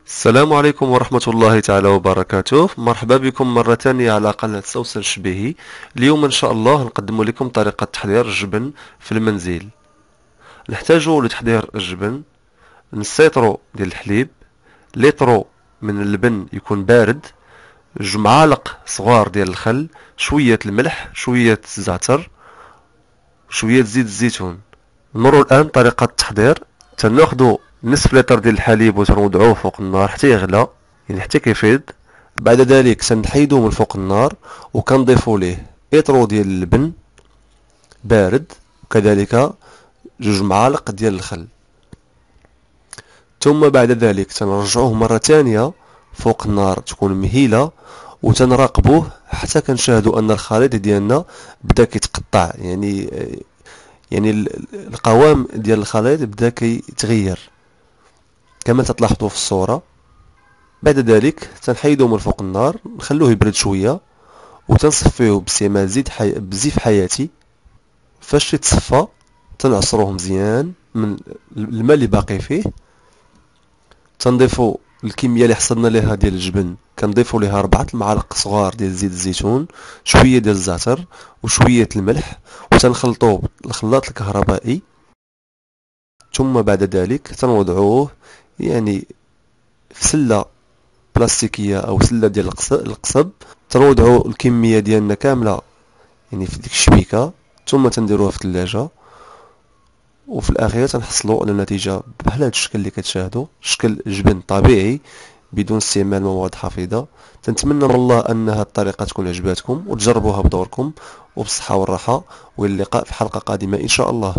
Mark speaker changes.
Speaker 1: السلام عليكم ورحمة الله تعالى وبركاته. مرحبا بكم مرة ثانية على قناة سوسن شبيهي. اليوم إن شاء الله نقدم لكم طريقة تحضير الجبن في المنزل. نحتاج لتحضير الجبن نص ديال الحليب، لترو من اللبن يكون بارد، جوج معالق صغار ديال الخل، شوية الملح، شوية الزعتر، شوية زيت الزيتون. نمروا الآن طريقة التحضير. تناخدو نصف لتر ديال الحليب وتنوضعوه فوق النار حتى يغلى، يعني حتى كيفيض. بعد ذلك تنحيدوه من فوق النار وكنضيفو ليه اطرو ديال اللبن بارد، وكذلك جوج معالق ديال الخل. ثم بعد ذلك تنرجعوه مرة ثانية فوق النار تكون مهيلة، وتنراقبوه حتى كنشاهدوا ان الخليط ديالنا بدا كيتقطع، يعني القوام ديال الخليط بدا كيتغير كما تلاحظوا في الصورة. بعد ذلك تنحيدوه من فوق النار، نخلوه يبرد شوية، وتنصفيه باستعمال بزيف حياتي. فاش يتصفى تنعصروه مزيان من الماء اللي باقي فيه. تنضيفوا الكمية اللي حصلنا لها ديال الجبن، كنضيفوا لها 4 المعالق صغار ديال زيت الزيتون، شوية ديال الزعتر، وشوية الملح، وتنخلطوه بالخلاط الكهربائي. ثم بعد ذلك تنوضعوه يعني في سلة بلاستيكية او سلة ديال القصب. تنوضعوا الكمية ديالنا كاملة يعني في ديك الشبيكة، ثم تنديروها في الثلاجة، وفي الاخير تنحصلوا على نتيجة بحال هذا الشكل اللي كتشاهدوا، شكل جبن طبيعي بدون استعمال مواد حافظة. تنتمنى من الله ان هذه الطريقة تكون عجباتكم وتجربوها بدوركم، وبالصحة والراحة، والى اللقاء في حلقة قادمة ان شاء الله.